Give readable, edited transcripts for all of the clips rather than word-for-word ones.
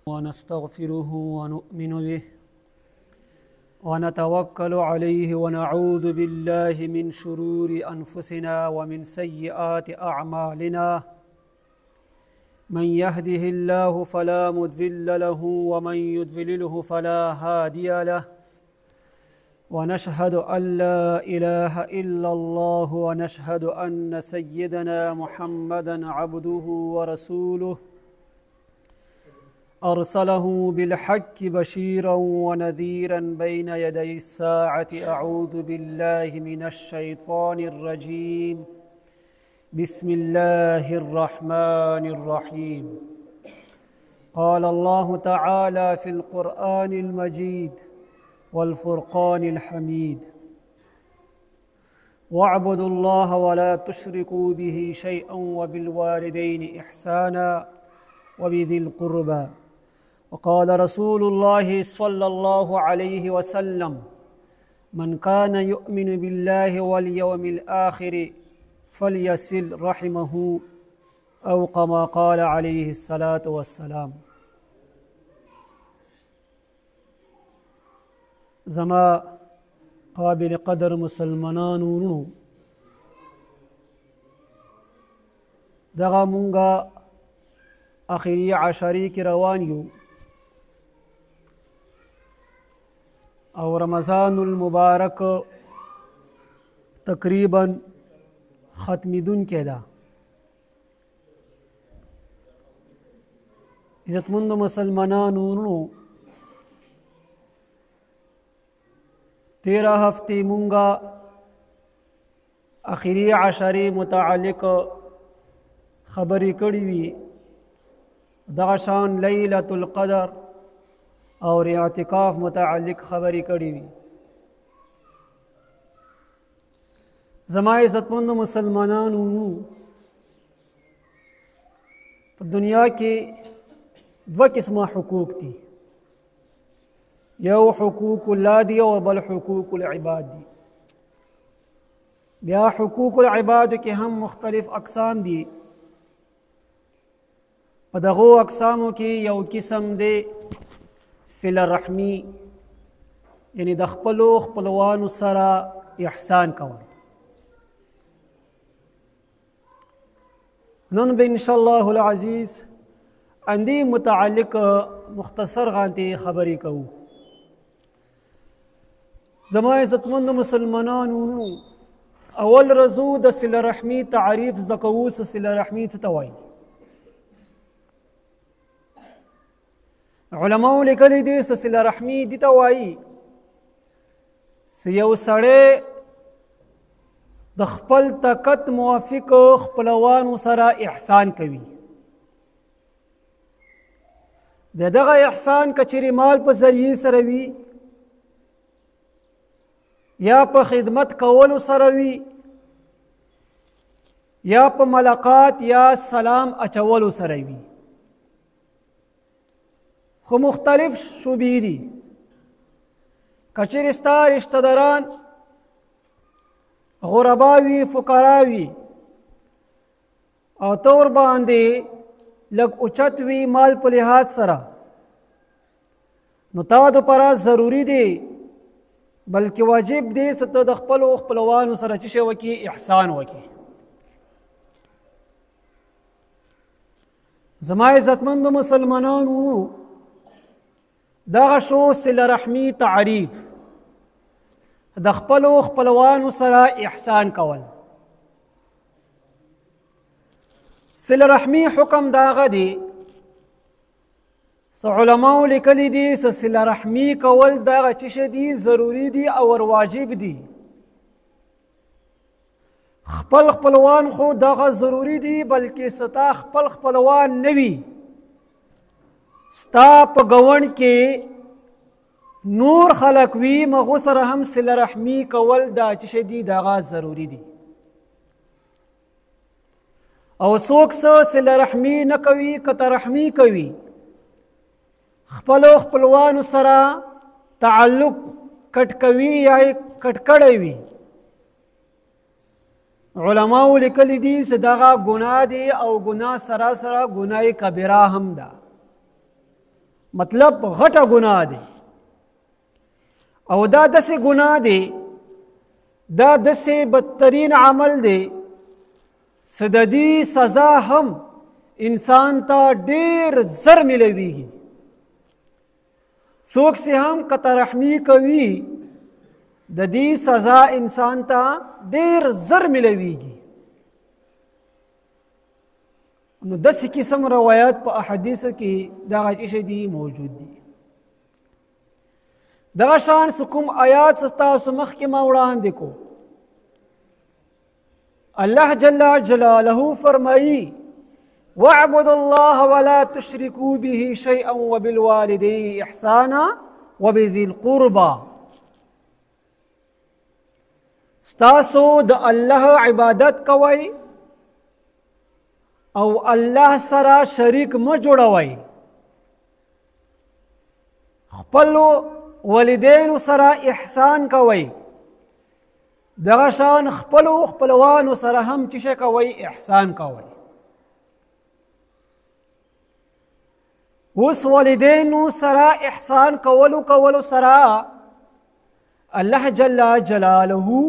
ونستغفره ونؤمن به ونتوكل عليه ونعوذ بالله من شرور أنفسنا ومن سيئات أعمالنا من يهده الله فلا مضل له ومن يضلله فلا هادي له ونشهد أن لا إله إلا الله ونشهد أن سيدنا محمدا عبده ورسوله أرسله بالحق بشيرا ونذيرا بين يدي الساعة أعوذ بالله من الشيطان الرجيم بسم الله الرحمن الرحيم قال الله تعالى في القرآن المجيد والفرقان الحميد واعبدوا الله ولا تشركوا به شيئا وبالوالدين إحسانا وبذي القربى وقال رسول الله صلى الله عليه وسلم من كان يؤمن بالله واليوم الآخر فليصل رحمه أو كما قال عليه الصلاة والسلام. زما قابل قدر مسلمانانو دغه مونږه آخری عشری کې روان یو او رمضان المبارک تقریبا ختمیدون کې ده. عزتمند مسلمانانو 13 هفته مونږه آخری عشری متعلق خبرې کړې وي دغه شان لیلة القدر او اعتکاف متعلق خبرې کړې وي. زما عزتمند مسلمانانو په دنیا کې 2 قسمه حقوق دي، یو حقوق الله دی او بل حقوق العباد دی. بیا حقوق العباد کې هم مختلف اقسام دي. په دغو اقسامو کې یو قسم دی صله رحمی، یعنی د خپلوانو سره احسان کول. نن به ان شاء الله العزیز اندی متعلق مختصر غانتی خبرې کوو. زما عزتمند مسلمانانو اول رضو د صله رحمی تعریف زده کوو. صله رحمی څه ته وایي؟ علماء لیکلی دي صله رحمی دې ته وایي چې یو سړی د خپل طاقت موافق خپلوانو سره احسان کوي. د دغه احسان کچېرې مال په ذریعې سره وي یا په خدمت کولو سره وي یا په ملاقات یا سلام اچولو سره وي، خو مختلف شعبې دي. کچېرې ستا رشته داران غربا وي، فقرا وي او ته ورباندې لږ اوچت وي مال په لحاظ سره، نو تا دپاره ضروري دی بلکې واجب دی چې ته د خپلوانو سره څه شی وکړي؟ احسان وکړي. زما عزتمندو مسلمانانو دغه شو صله رحمی تعریف، د خپلوانو سره احسان کول. صله رحمی حکم داغه دی علماء لیکلی دي چې صله رحمی کول دغه څه دي ضروری دي او واجب دي. خپلوان خو دغه ضروری دي بلکې ستا خپلوان نه وي، ستا په ګوند کې نور خلق وي مغو سره هم صله رحمی کول دا څه دي دغه ضروری دي. او څوک څه صله رحمی نه کوي که رحمی کوي خپلوانو سره تعلق کټ کوي یا کټ کړی وي، علماء لیکلی دي چې دغه ګناه دی او ګناه سره سره ګناه کبیره هم ده. مطلب غټه ګناه دی او دا داسې ګناه دی دا داسې بدترین عمل دی چې د دې سزا هم انسان ته ډېر زر ملویږي څوک چې هم قطع رحمي کوي د دې سزا انسان ته ډېر زر ملویږي نو داسې قسم روایات په احادیثو کې دغه څه دي موجود دي دغه شان څه کوم آیات ستاسو مخکې ما وړاندې کو الله جل جلاله فرمایي واعبدوا الله ولا تشركوا به شيئا وبالوالدين إحسانا وبذي القربى ستاسو د الله عبادت کوئ او الله سره شریک مه جوړوئ خپلو والدینو سره احسان کوئ دغه شان خپلو خپلوانو سره هم چې کوئ احسان کوئ اوس والدینو سره احسان کولو سره الله جل جلاله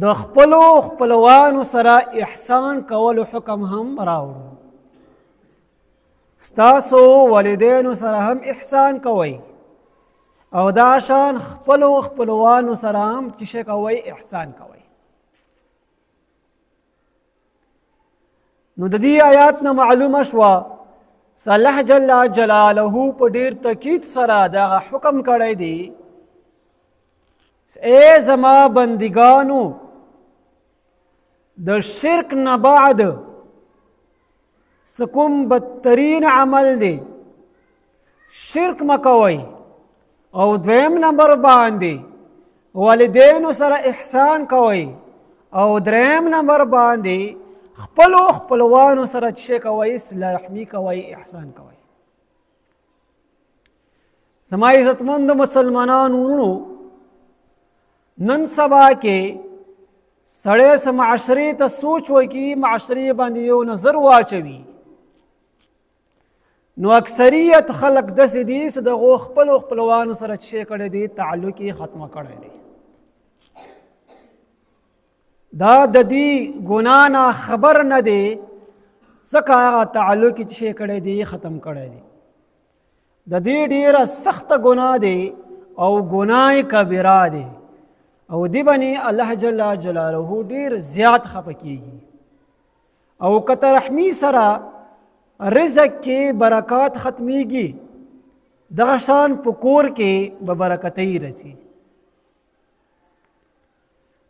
د خپلو خپلوانو سره احسان کولو حکم هم راوړو ستاسو والدینو سره هم احسان کوئ او دا شان خپلو خپلوانو سره هم چې کوئ احسان کوئ نو د دې آیات نه معلومه شوه چې الله جل جلاله په ډېر تاکید سره دغه حکم کړی دی ای زما بندګانو د شرک نه بعد څه کوم بدترین عمل دی شرک مه کوئ او دویم نمبر باندې والدینو سره احسان کوئ او دریم نمبر باندې خپلو خپلوانو سره چې کوئ صله رحمي کوئ احسان کوئ زما عزتمند مسلمانانو وروڼو نن سبا کې سړی څه معاشرې ته سوچ وکړي معاشرې باندې یو نظر واچوي نو اکثریت خلک داسې دي چې د هغو خپلو خپلوانو سره چې کړی دی تعلق یې ختمه کړی دی دا د دې ګناه نه خبر نه دی ځکه هغه تعلق یې چې کړی دی ختم کړی دی د دې ډېره سخته ګناه دی او ګناه کبیره دی او دی باندې الله جل جلاله ډېر زیات خفه کیږي او قطع رحمي سره رزق کې برکات ختمیږي دغه شان په کور کې به برکتۍ رسي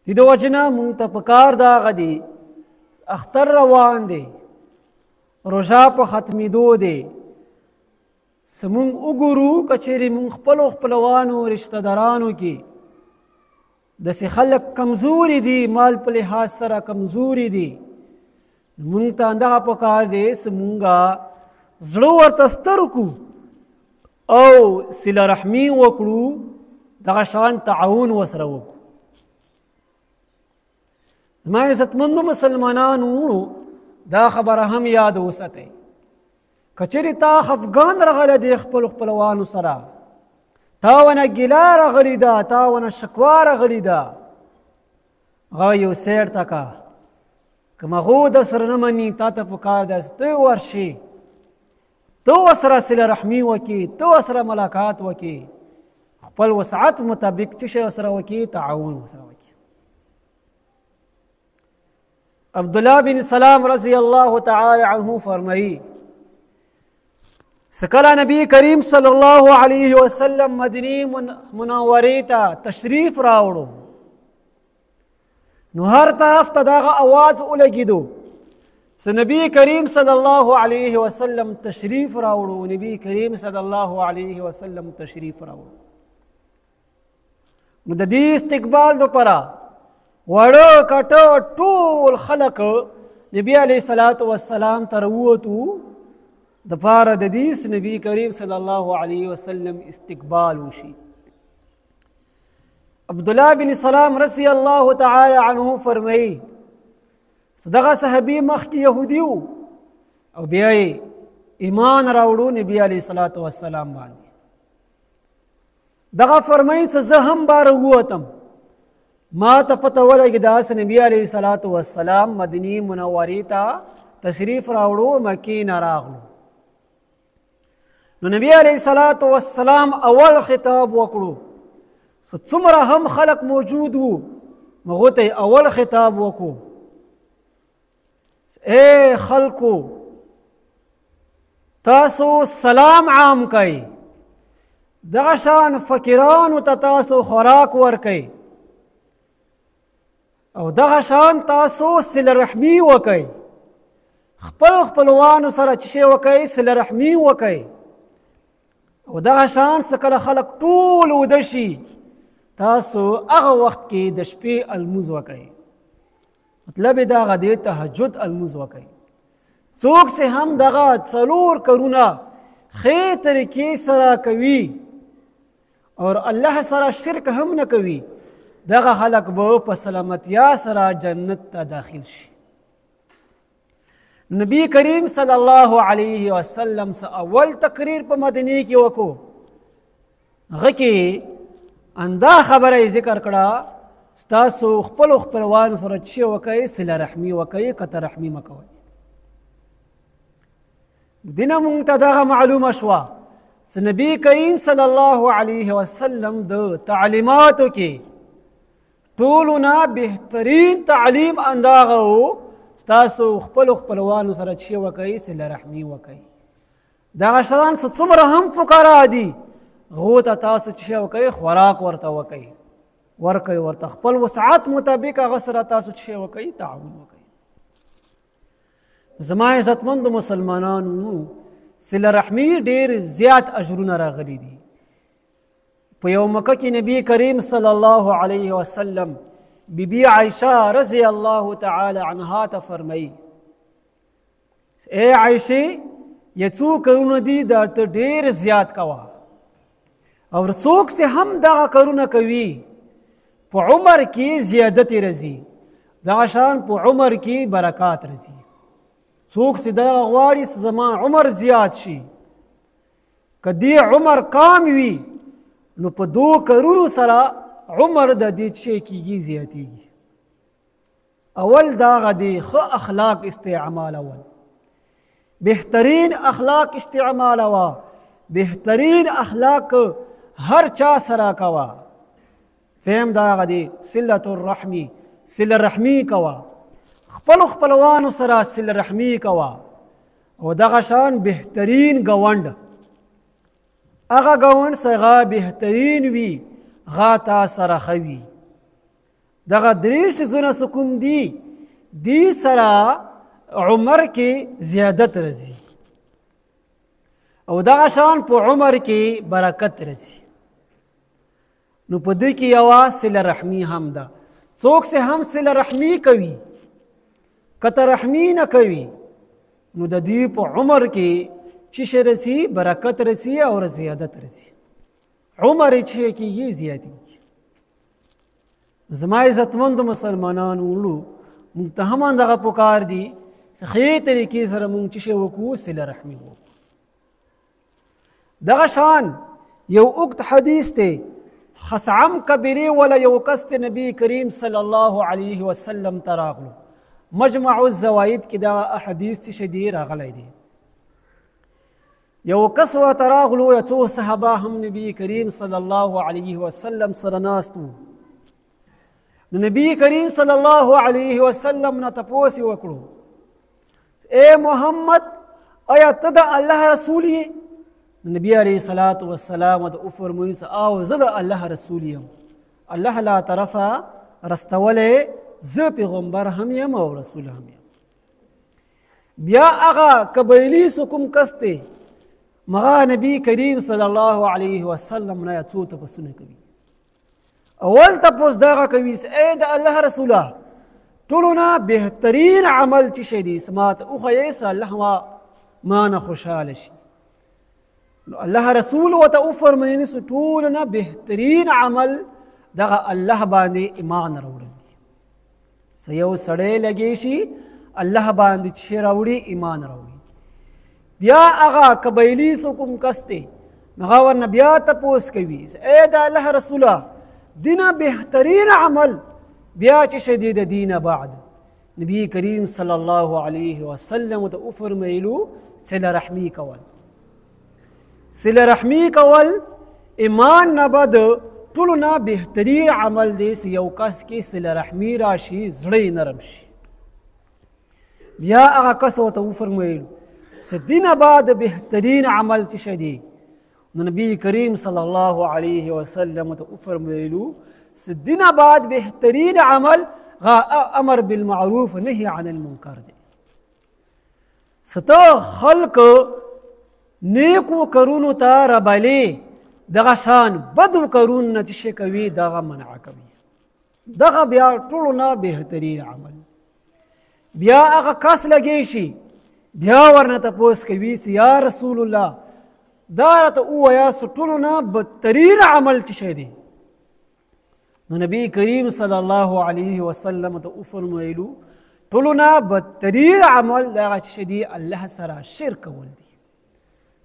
د دې وجې نه مونږ ته پکار دا هغه دی اختر روان دی روژه په ختمېدو دی څه مونږ وګورو که چیرې مونږ خپلو خپلوانو رشته دارانو کې داسې خلک کمزوري دي مال په لحاظ سره کمزوري دي مونږ ته همدغه پکار دی چې مونږه زړه ورته ستر کړو او صله رحمي وکړو دغه شان تعاون ورسره وکړو زما عزتمندو مسلمانانو دا خبره هم یاد وساتئ که چیرې تا خفګان راغلی دی خپلو خپلوانو سره تا ونه ګیله راغلې ده تا ونه شکوا راغلې ده هغه یو سیر ته که که هغو در سره نه مني تا ته پکار ده چې ته ورشې ته ورسره صله رحمي وکړې ته ورسره ملاقات وکړې خپل وسعت مطابق چې شی ورسره وکړې تعاون ورسره وکړې عبدالله بن سلام رضی الله تعالی عنه فرمایي سکله نبی کریم صلی الله علیه وسلم مدینی منورې ته تشریف راوړو نو هر طرف ته دغه اواز ولګېدو چې نبی کریم صلی الله علیه وسلم تشریف راوړو نبی کریم صلی الله علیه وسلم تشریف راوړو نو د دې استقبال دپاره وړه کټه ټول خلک نبی علیه الصلاة والسلام ته راووتو د پاره د دې نبی کریم صلی الله علیه وسلم استقبال وشي عبدالله بن سلام رضی الله تعالی عنه فرمایي دغه صحابي مخکې یهودي و او بیا یې ایمان راوړو نبی علیه الصلاة والسلام باندې. دغه فرمایي چې زه هم باره ووتم، ما ته پته ولګي داسې نبی علیه الصلاة والسلام مدینې منورې ته تشریف راوړو، مکې نه راغلو. نو نبی علیه الصلاة والسلام اول خطاب وکړو، څومره هم خلق موجود وو هغو ته اول خطاب وکړو، اے خلکو تاسو سلام عام کئ، دغه شان فقیرانو ته تاسو خوراک ورکئ، او دغه شان تاسو صله رحمي وکئ، خپل خپلوانو سره چې شی وکئ صله رحمي وکئ. او دغه شان څه کله خلک ټول وده شي تاسو هغه وخت کې د شپې الموز وکئ. مطلب یې دغه دی تهجد الموز وکئ. څوک چې هم دغه 4 کارونه ښې طریقې سره کوي اور الله سره شرک هم نه کوي، دغه خلک به په سلامتیا سره جنت ته داخل شي. نبی کریم صلی الله علیه وسلم سے اول تقریر په مدینه کې وکړو، هغه کې اندا خبره ذکر کړه ستاسو خپل خپلوانو سره چې وکئ صله رحمي وکئ، قطع رحمي مه کوئ. دینه مونږ ته دغه معلومه شوه چې نبی کریم صلی الله علیه وسلم د تعلیماتو کې ټولو نه بهترین تعلیم انداغه و تاسو خپل خپلوانو سره چې وکئ صله رحمي وکئ. دغه شیان څومره هم فقرا دي هغو ته تاسو چې وکئ خوراک ورته وکئ، ورکئ ورته خپل وسعت مطابق هغه سره تاسو چې وکئ تعاون وکئ. زما عزتمندو مسلمانانو صله رحمي ډېر زیات اجرونه راغلي دي. په یو مکه کې نبی کریم صلی الله علیه وسلم بی بی عائشہ رضی اللہ تعالی عنہا ته فرمائی، اے عائشہ یہ څو کارونه دي دا ته ډېر زیات کوه، اور څوک چې هم دغه کارونه کوي په عمر کې زیادت راځي، دغه شان په عمر کې برکات راځي. څوک چې دغه غواړي زما عمر زیات شي، که دې عمر کام وي نو په 2 کارونو سره عمر د دې چې کېږي زیاتېږي. اول دغه دی ښه اخلاق استعمالول، بهترین اخلاق استعمالوه، بهترین اخلاق هر چا سره کوه. فهم دغه دی صلة الرحمي، صله رحمي کوه، خپل خپلوانو سره صله رحمي کوه. او دغه شان بهترین ګاونډ، هغه ګاونډ څخه بهترین وي غا تا سره خوي. دغه 3 شیزونه چې کوم دي دې سره عمر کې زیادت راځي، او دغه شان په عمر کې برکت راځي. نو په دې کې یوه صله رحمي هم ده. څوک چې هم صله رحمي کوي قطع رحمي نه کوي نو د دې په عمر کې چې شی رسي برکت رسي او زیادت رسي، عمر یې چې کېږي زیاتېږي. زما عزتمندو مسلمانانو وروڼو موږ ته هم همدغه پکار دي چې ښې طریقې سره موږ چې شی وکړو صله رحمي وکړو. دغه شان یو اوږد حدیث دی، خثعم قبیلې ولا یو کس ته نبی کریم صلی الله علیه وسلم ته راغلو. مجمع الزواید کې دا احادیث چې دی راغلی دی. یو کس ورته راغلو، یا څو صحابه هم نبی کریم صلی الله علیه وسلم سره ناست وو. نو نبی کریم صلی الله علیه وسلم نه تپوس یې وکړو، اے محمد آیا ته د الله رسول یې؟ نبی علیه الصلاة والسلام ورته وفرمایي او زه د الله رسول یم، الله لا طرفه رستولی، زه پیغمبر هم یم او رسول هم یم. بیا هغه قبیلې څه کوم کس دی مغا نبی کریم صلی الله علیه وسلم نه څو تپوسونه کوي. اول تپوس دغه کوي اے د الله رسوله ټولو نه بهترین عمل چې شی دی ما ته وښیې الله ما نه خوشحاله شي. نو الله رسول ورته وفرمایي چې ټولو نه بهترین عمل دغه الله باندې ایمان راوړل دي. څه یو سړی لګی شي الله باندې چې راوړي ایمان راوړي. بیا هغه قبیلي کوم کس دی هغه ورنه بیا تپوس کوي ای د الله رسوله دینه بهترین عمل بیا چې شدی د دینه بعد نبی کریم صلی الله علیه وسلم ته وفرمیلو صله رحمي کول صله رحمي کول ایمان نه بد ټولو نه بهترین عمل دی چې یو کس کې صله رحمي راشي زړه یې نرم شي بیا هغه کس ورته وفرمیلو چې دینه بعد بهترین عمل چې شدی نو نبی کریم صلی الله علیه وسلم ته وفرمیلو چې دینه بعد بهترین عمل امر بالمعروف نهی عن المنکر دی ستا خلق نیکو کرونو ته ربلې دغه شان بدو کرونو چې شي کوي دغه منع کوي دغه بیا ټولو نه بهترین عمل بیا هغه کس لګی شي بیا ورنه تپوس کوي چې یا رسول الله دا راته ووایاست ټولو نه بدترین عمل چې شی دی نو نبی کریم صلی الله علیه وسلم ته وفرمیلو ټولو نه بدترین عمل دغه چې دی الله سره شرک کول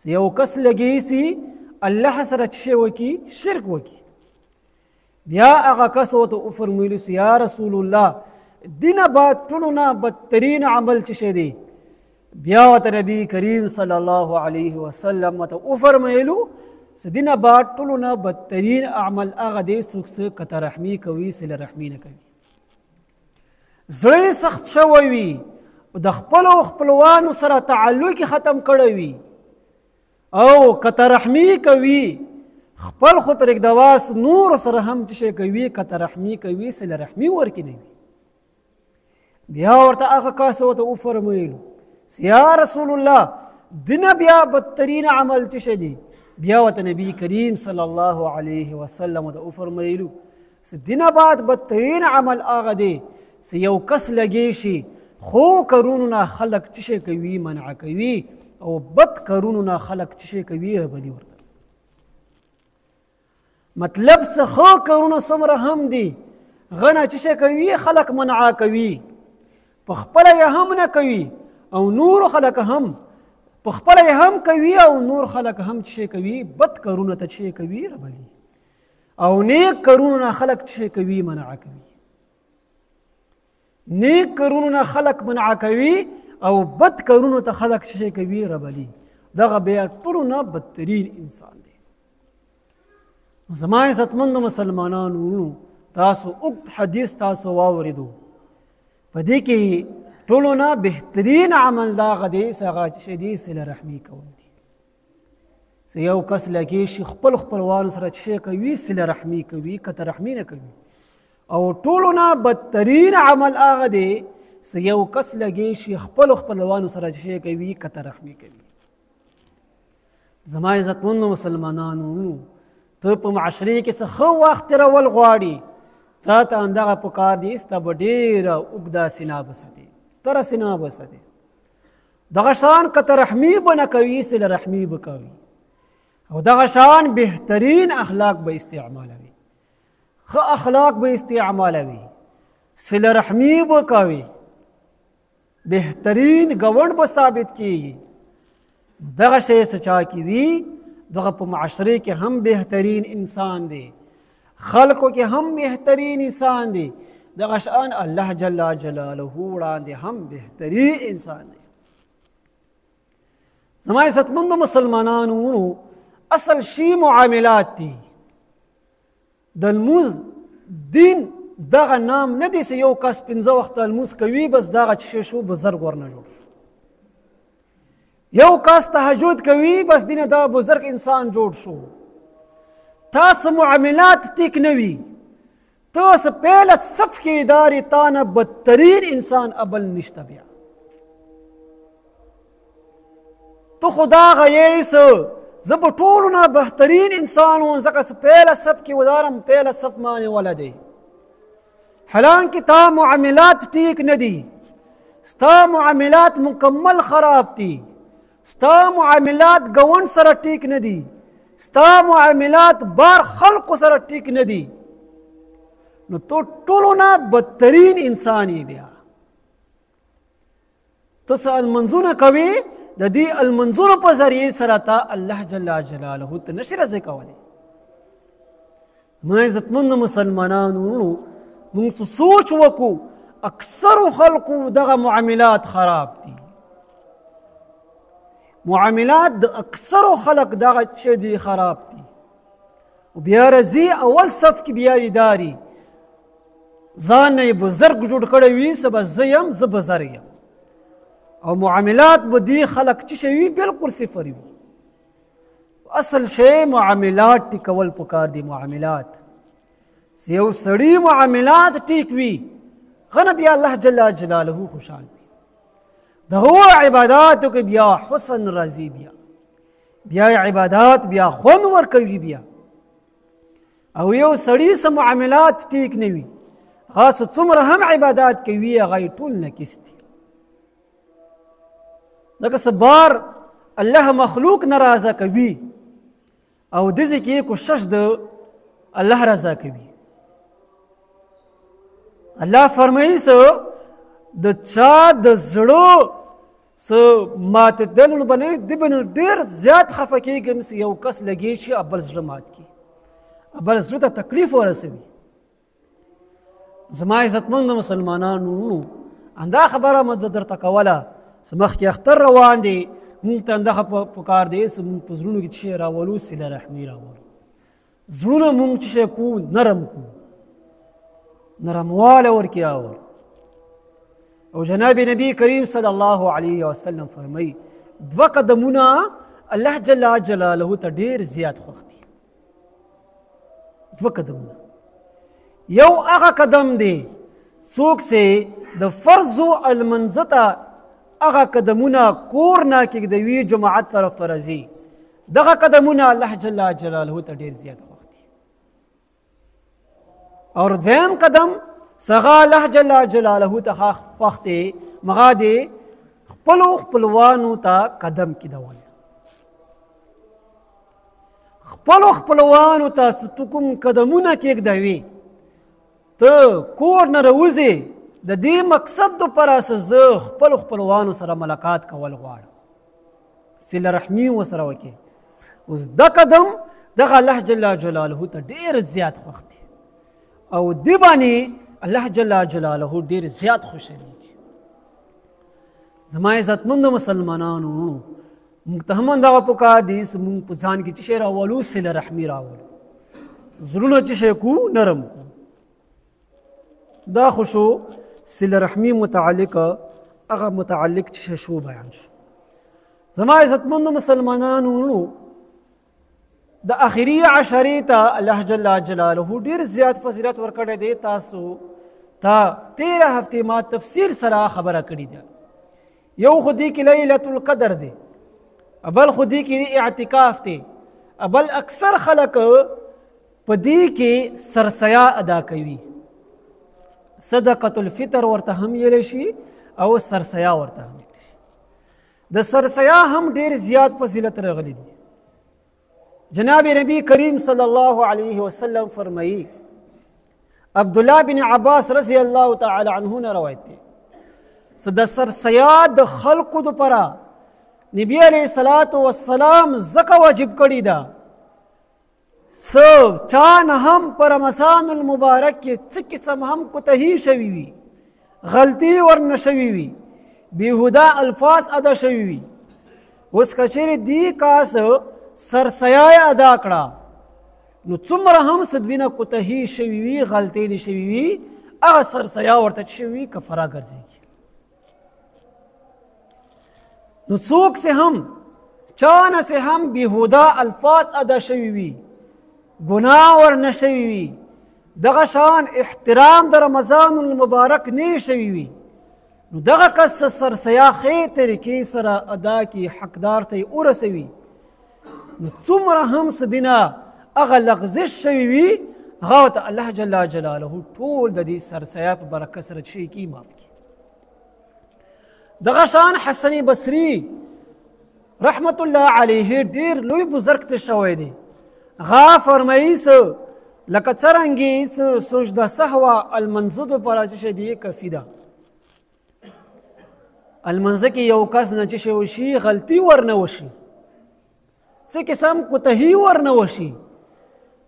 دی یو کس لګی سي الله سره چې وکي شرک وکي بیا هغه کس ورته وفرمیلو یا رسول الله دینه بعد ټولو نه بدترین عمل چې دی بیا ورته نبی کریم صلی الله علیه وسلم ته وفرمیلو چې دینه بعد ټولو نه بدترین عمل هغه دی څوک چې قطع رحمي کوي صله رحمي نه کوي زړه سخت شوی وي د خپلو خپلوانو سره تعلق ختم کړی وي او قطع رحمي کوي خپل خو پرېږدواس نور سره هم چې کوي قطع رحمي کوي صله رحمي ورکې نه وي بیا ورته هغه کس ورته وفرمیلو یا رسول الله دینه بیا بدترین عمل چې دی بیا ورته نبی کریم صلی الله علیه وسلم ته وفرمیلو چې دینه بعد بدترین عمل هغه دی چې یو کس لګی شي خو کرونو نه خلق چې کوي منع کوي او بد کرونو نه خلق چې کوي ربلی ورته مطلب څه خو کرونو څومره هم دي غنه چې کوي خلق منع کوي په خپله یې هم نه کوي او نور خلق هم په خپله یې هم کوي او نور خلق هم چې کوي بد کرونه ته چې کوي ربلی او نیک کرونو نه خلق چې کوي منع کوي نیک کرونو نه خلق منع کوي او بد کرونو ته خلق چې کوي ربلی دغه بیا ټولو نه بدترین انسان دی زما عزتمندو مسلمانانو تاسو اوږد حدیث تاسو واورېدو په دې کې ټولو نه بهترین عمل دا هغه دی چې هغه چې دی صله رحمي کول دي چې یو کس لګی شي خپل خپلوانو سره چې کوي صله رحمي کوي قطع رحمي نه کوي او ټولو نه بدترین عمل هغه دی چې یو کس لګی شي خپل خپلوانو سره چې کوي قطع رحمي کوي زما عزتمندو مسلمانانو ته په معاشرې کې څه ښه وخت تېرول غواړي تا ته همدغه پکار دی ستا به ډېره اوږده سینه بساتې ستره سینه بساتې دغه شان قطع رحمي به نه کوي صله رحمي به کوي او دغه شان بهترین اخلاق به استعمالوي ښه اخلاق به استعمالوي صله رحمي به کوي بهترین ګوند به ثابت کیږي دغه شی څه چا کې وي دغه په معاشرې کې هم بهترین انسان دی خلقو کې هم بهترین انسان دی دغه شان الله جل جلاله وړاندې هم بهترین انسان دی زما عزتمندو مسلمانانو اصل شی معاملات دي د لمونځ دین دغه نام نه دی چې یو کس 15 وخته لمونځ کوي بس دغه چې شو بزرګ ورنه جوړ شو یو کس تهجد کوي بس دینه دا بزرګ انسان جوړ شو تاسو معاملات ټیک نه وي تاسو پهله صف کې ادارې تا نه بدترین انسان ابل نشته بیا تو خدا غیې څه زه به ټولو نه بهترین انسان وم ځکه چې پهله صف کې ودارم پهله صف باندې ولدی حالانکه تا معاملات ټیک نه دي ستا معاملات مکمل خراب دي ستا معاملات ګوند سره ټیک نه دي ستا معاملات بار خلقو سره ټیک نه دي نو تو ټولو نه بدترین انسان یې بیا ته څه لمونځونه کوې د دې المنظورو په ذریعې سره ته الله جل جلاله ته نشي رضا کولی. ما عزتمند مسلمانانو موږ سوچ وکړو اکثرو خلکو دغه معاملات خراب دي. معاملات د اکثرو خلک دغه چې دي خراب دي. بیا راځي اول صف کې بیا اداري ځان یې بزرګ جوړ کړی وي څه به زه یم زه بزر یم او معاملات به دې خلک چې شي وي بلکل صفر وي. اصل شی معاملات ټیکول پکار دي. معاملات یو سړي معاملات ټیک وي غنه بیا الله جل جلاله خوشحال وي. د هغو عباداتو کې بیا حسن راځي بیا عبادات بیا خوند ورکوي بیا. او یو سړي څه معاملات ټیک نه وي هغه څه څومره هم عبادات کوي هغه یې ټول نقص دي. لکه څه بار الله مخلوق ناراضه کوي او داسې کې کوشش د الله رضا کوي. الله فرمایي څه د چا د زړه څه ماتېدل به د به ډېر زیات خفه کېږي. یو کس لګې شي بل زړه مات کړي بل زړه ته تکلیف ورسوي. زما عزتمند مسلمانانو همدا خبره مې درته کوله څه مخکې اختر روان دی مونږ ته همدغه پکار دی څه مونږ په زړونو کې چې شی راولو صله رحمي راولو. زړونه مونږ چې شی کوو نرم کوو نرمواله ورکې راولو. او جناب نبی کریم صلی الله علیه وسلم فرمایي دوه قدمونه الله جل جلاله ته ډېر زیات خوښ دي. دوه قدمونه یو هغه قدم دی څوک چې د فرض المنځه ته هغه قدمونه کور نه کېږدوي جماعت طرف ته راځي. دغه قدمونه الله جل جلاله ته ډېر زیات خوښ دي. او دویم قدم څنګه الله جل جلاله ته خوښ دی هغه دی خپلو خپلوانو ته قدم کېدول. خپلو خپلوانو ته څه کوم قدمونه کېږدوي ته کور نه راوځې د دې مقصد دپاره څه زه خپلو خپلوانو سره ملاقات کول غواړم صله رحمي ورسره وکړې. اوس دا قدم دغه الله جل جلاله ته ډېر زیات خوښ دی او دې باندې الله جل جلاله ډېر زیات خوشحالېږي. زما عزتمند مسلمانانو موږ ته هم همدغه پکار دي چې موږ په ځان کې چې شی راولو صله رحمي راولو. زړونه چې شی کوو نرم کوو. دا خو شو صله رحمي متعلقه هغه متعلق چې شو بیان شو. زما عزتمند مسلمانانو د اخري عشرې ته الله جل جلاله ډېر زیات فضیلت ورکړی دی. تاسو ته 13 هفتې ما تفسیر سره خبره کړې ده. یو خو دې کې لیلة القدر دی بل خو دې کې اعتکاف دی بل اکثر خلک په دې کې سرسیا ادا کوي. صدقة الفطر ورته هم ویلی شي او سرسیا ورته هم ویلی شي. د سرسیا هم ډېر زیات فضیلت راغلی دی. جناب نبی کریم صلی الله علیه وسلم فرمایي عبدالله بن عباس رضی الله تعالی عنه نه روایت دی څه د سرسیا د خلقو دپاره نبی علیه الصلاة والسلام ځکه واجب کړې ده څه چا نه هم په رمضان المبارک کې څه قسم هم کوتهي شوي وي غلطي ورنه شوي وي بېهوده الفاظ ادا شوي وي. اوس که چیرې دې کاس سرسیا ادا کړه نو څومره هم څه دینه کوتهي شوي وي غلطۍ دې شوي وي هغه سرسیا ورته چې شوي وي کفاره ګرځېږي. نو څوک سے هم چا نه سے هم بېهوده الفاظ ادا شوي وي گناه ورنه شوي وي دغه شان احترام د رمضان المبارک نه شوي وي نو دغه کس سرسیا ښې طریقې سره ادا کړي حقدار ته یې ورسوي نو څومره هم څه دینه هغه لغزش شوي وي هغه ورته الله جل جلاله ټول د دې سرسیا په برکت سره شي کي معاف کړي. دغه شان حسن بصري رحمت الله علیه ډېر لوی بزرګ ته شوی دی. هغه فرمایي څه لکه څرنګې سجده سهوه المنځه دپاره چې شی دی کفي ده المنځ کې یو کس نه چې شی وشي غلطي ورنه وشي څه قسم کوتهي ورنه وشي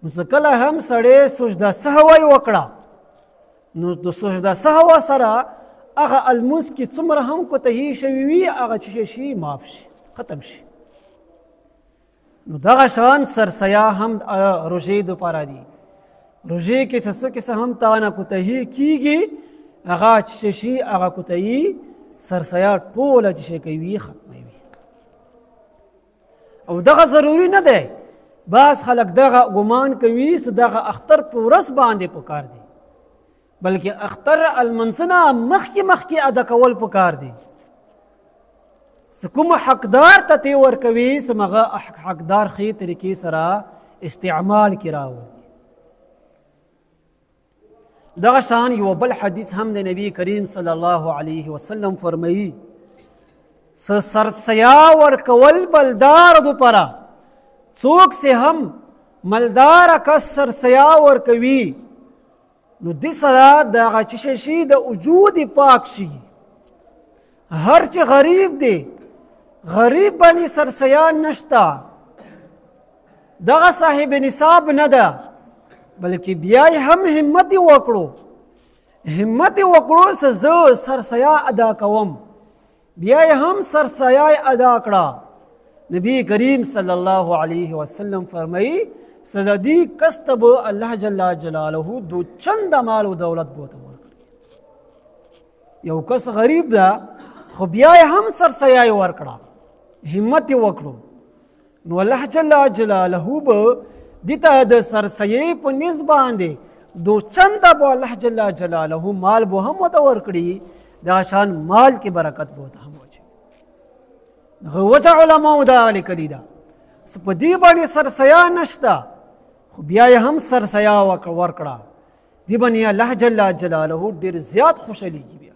نو څه کله هم سړی سجده سهوه یې وکړه نو د سجده سهوه سره هغه المنځ کې څومره هم کوتهي شوي وي هغه چې شي معاف شي ختم شي نو دغه شان سرسیا هم روژې دپاره دي روژې کې څه څه هم تانه کوتهي کیږي هغه چې شي هغه کوتهي سرسیا ټوله چې شي کوي ختموي او دغه ضروري نه دی بعض خلک دغه ګمان کوي چې دغه اختر په ورځ باندې پکار دی بلکې اختر المنځ نه مخکې ادا کول پکار دی څه کوم حقدار ته تی ورکوي چې هغه حقدار ښې طریقې سره استعمال کړي راولي دغه شان یو بل حدیث هم د نبی کریم صلی الله علیه وسلم فرمایي سرسیا ورکول بلدار دپاره څوک چې هم مالداره کس سرسیا ورکوي نو دې سره دغه چې شي د وجود پاک شي هر چې غریب دی غریب باندې سرسیا نشته دغه صاحب نصاب نه ده بلکې بیا هم همت وکړو چې زه سرسیا ادا کوم بیا هم سرسیا ادا کړه نبی کریم صلی الله علیه وسلم فرمایي صددی کس ته به الله جل جلاله دو چند مال و دولت بوته ورکړي یو کس غریب ده خو بیا هم سرسیا یې ورکړه همت یې وکړو نو الله جل جلاله به دې ته د سرسیې په نس باندې دو چنده به الله جل جلاله مال به هم ورته ورکړي دا شان مال کې برکت به ورته هم واچوي وجه علماو دا لیکلي ده په دې باندې سرسیا نشته خو بیا یې هم سرسیا ورکړه دې باندې الله جل جلاله ډېر زیات خوشحالېږي بیا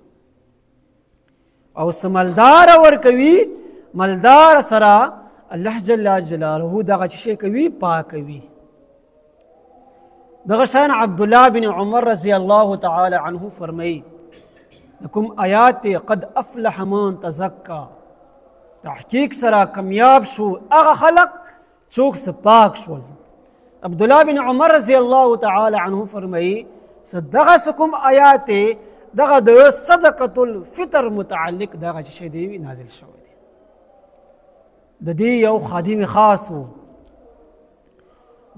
او څه مالداره ورکوي مالدار سره الله جل جلاله دغه شی کوي پاکوي دغه شان عبدالله بن عمر رضی الله تعالی عنه فرمایي د کوم آیات قد افلح من تزکا تحقیق سره کامیاب شو هغه خلق څوک څه پاک شول عبدالله بن عمر رضی الله تعالی عنه فرمایي دغه کوم آیات دغه د صدقة الفطر متعلق دغه شی دی نازل شوی دی د دې یو خادم خاص و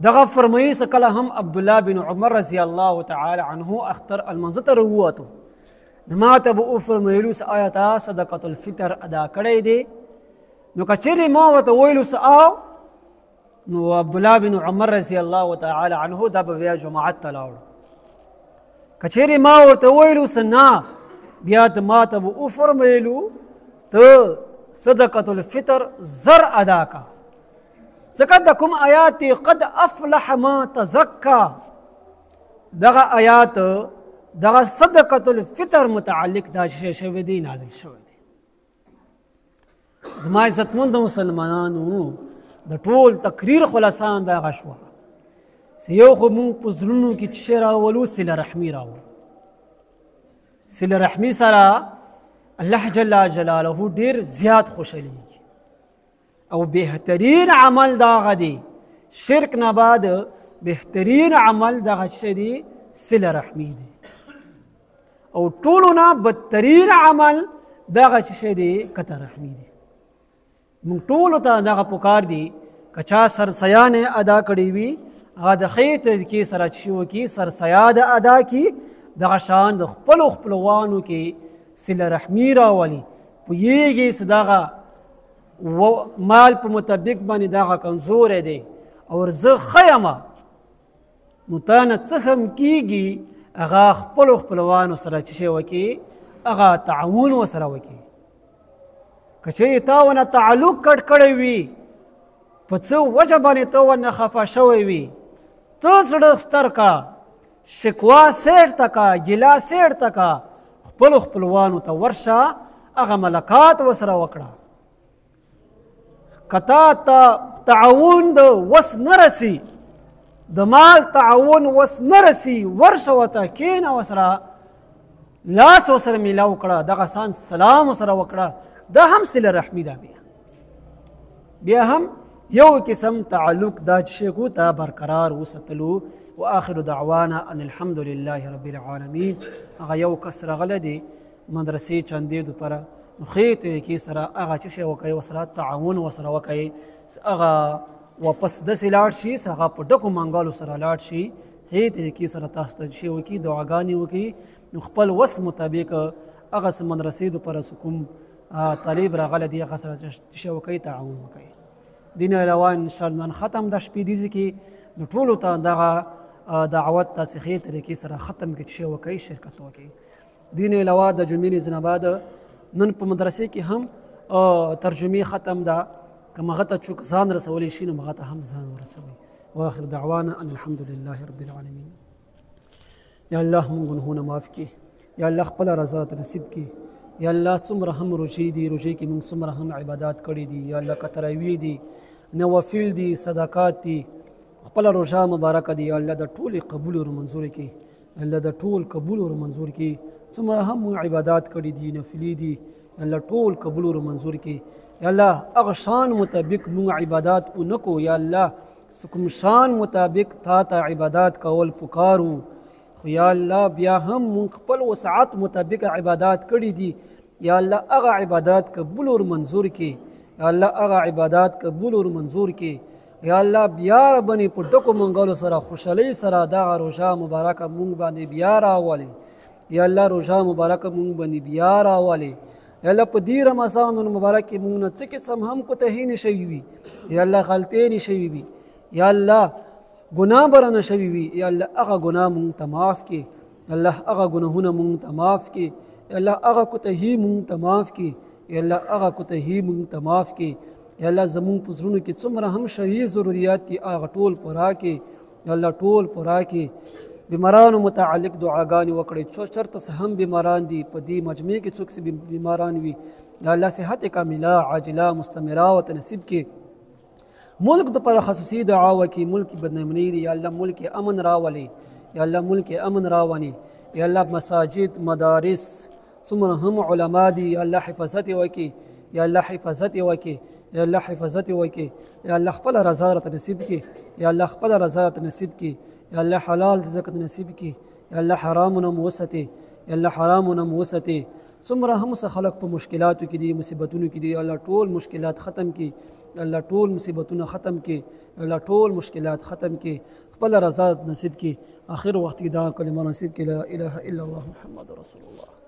دغه فرمایي چې کله هم عبدالله بن عمر رضی الله تعالی عنه اختر المنځ ته راووتو نو ما ته به وفرمایلو چې آیا تا صدقة الفطر ادا کړی دی نو که چیرې ما ورته ویلو چې نو عبدالله بن عمر رضی الله تعالی عنه دا به بیا جماعت ته لاړو که چیرې ما ورته ویلو چې نه بیا ته ما ته به وفرمایلو ته صدقة الفطر زر ادا کا ځکه د کوم آیات قد افلح ما تزکا دغه آیات دغه صدقة الفطر متعلق دا شوی دی نازل شوی دی زما عزتمند مسلمانانو د ټول تقریر خلاصان دغه شوه چې یو خو مونږ په زړونو کې چې شی راولو صله رحمي راولو صله رحمي سره الله جل جلاله ډېر زیات خوشحالېږي او بهترین عمل دغه دی شرک نه بعد بهترین عمل دغه څه دی صله رحمي دی او ټولو نه بدترین عمل دغه څه دی قطع رحمي دی موږ ټولو ته دغه پکار دی که چا سرسیا نه ادا کړې وي هغه د ښې طریقې سره چې وکړي سرسیا د ادا کړي دغه شان د خپلو خپلوانو کې صله رحمي راولي پوهېږي چې دغه مال په مطابق باندې دغه کمزوری دی او زه ښه یمه نو تا نه څه هم کېږي هغه خپلو خپلوانو سره چې شی وکړي هغه تعاون ورسره وکړي که چیرې تا ونه تعلق کټ کړی وي په څه وجه باندې ته ورنه خفه شوی وي ته زړه ستر که شکوا سیټ ته که ګیله سیټ ته که خپلو خپلوانو ته ورشه هغه ملاقات ورسره وکړه که تا ته تعاون د وس نه رسي د مال تعاون وس نه رسي ورشه ورته کښېنه ورسره لاس ورسره میلاو کړه، دغه سان سلام ورسره وکړه، دا هم صله رحمي ده. بیا هم یو قسم تعلق دا چې کو ته برقرار وساتلو. واخر دعوانا ان الحمد لله رب العالمین. هغه یو کس راغلی دی مدرسې چندې دوپاره، نو ښې طریقې سره هغه څه شی وکوي، ورسره تعاون ورسره وکوي، هغه واپس داسې لاړ شي، هغه په ډکو منګالو سره لاړ شي، ښې طریقې سره تاسو ته شی وکړي، دعاګانې وکړي، نو خپل وس مطابق هغه څه مدرسې دوپاره څه کوم طالب راغلی دی هغه سره شی وکوي، تعاون وکوي. دین علاوه انشاءالله نن ختم د شپې دیزې کې نو ټولو ته دغه دعوت تاسې ښې طریقې سره ختم کړي چې شی وکوي، شرکت وکړي. دین علاوه د جمعې نه ځنه بعد نن په مدرسې کې هم ترجمې ختم ده، که هغه ته څوک ځان رسولی شي نو هغه ته هم ځان ورسوي. واخر دعوانا ان الحمد لله رب العالمین. یا الله مونږ ګناهونه معاف کړي، یا الله خپله رضا ته نصیب کړي. یا الله څومره هم روژې دي، روژې کې مونږ څومره هم عبادات کړي دي، یا الله که تراویح دي، نوافل دي، صدقات دي، خپله روژه مبارکه دي، یا الله د ټولې قبول ور منظور کړي، الله د ټول قبول ور منظور کړي. څومره هم عبادات کړي دي، نفلي دي، الله ټول قبول ور منظور کړي. یا الله هغه شان مطابق مونږ عبادات ونکو، یا الله کوم شان مطابق تا ته عبادات کول پکارو، خو یا الله بیا هم مونږ خپل وسعت مطابق عبادات کړي دي، یا الله هغه عبادات قبول ور منظور کړي، یا الله هغه عبادات قبول ور منظور کړي. یا الله بیا ربنې په ډکو منګلو سره خوشحالۍ سره دغه روژه مبارکه مونږ باندې بیا راولې. یا الله روژه مبارکه مونږ باندې بیا راولې. یا الله په دې رمضان مبارک کې مونږ نه څه قسم هم کوتاهي نه شوي وي، یا الله غلطۍ نه شوي وي، یا الله ګناه به نه شوي وي، یا الله هغه ګناه مونږ ته معاف کړي، الله هغه ګناهونه مونږ ته معاف کړي، یا الله هغه کوتاهي مونږ ته معاف کړي، یا الله هغه کوتاهي مونږ ته معاف کړي. یا الله زمونږ په زړونو کې څومره هم شرعي ضروريات دي هغه ټول پوره کړي، یا الله ټول پوره کړي. بیمارانو متعلق دعاګانې وکړئ، چېرته څه هم بیماران دي، په دې مجمع کې څوک څه بیماران وي، یا الله صحت کامله عاجله مستمره ورته نصیب کړي. ملک دپاره خصوصي دعا وکړي، ملک بدنامنۍ دي، یا الله ملک امن راولي، یا الله ملک امن راولي. یا الله مساجد مدارس څومره هم علما دي، یا الله حفاظت وکړي، یا الله حفاظت وکړي، یا الله حفاظت وکړي. یا الله خپل رضا راته نصیب کړي، یا الله خپل رضا راته نصیب کړي. یا الله حلال رزق نصیب کړي، یا الله حرامونه مو وساتي، یا الله حرامونه مو وساتي. څومره هم څه خلک په مشکلاتو کې دي، مصیبتونو کې دي، الله ټول مشکلات ختم کړي، الله ټول مصیبتونه ختم کړي، الله ټول مشکلات ختم کړي، خپل رضا نصیب کړي. آخر وخت کې دا کلمه نصیب کړي، لا اله الا الله محمد رسول الله.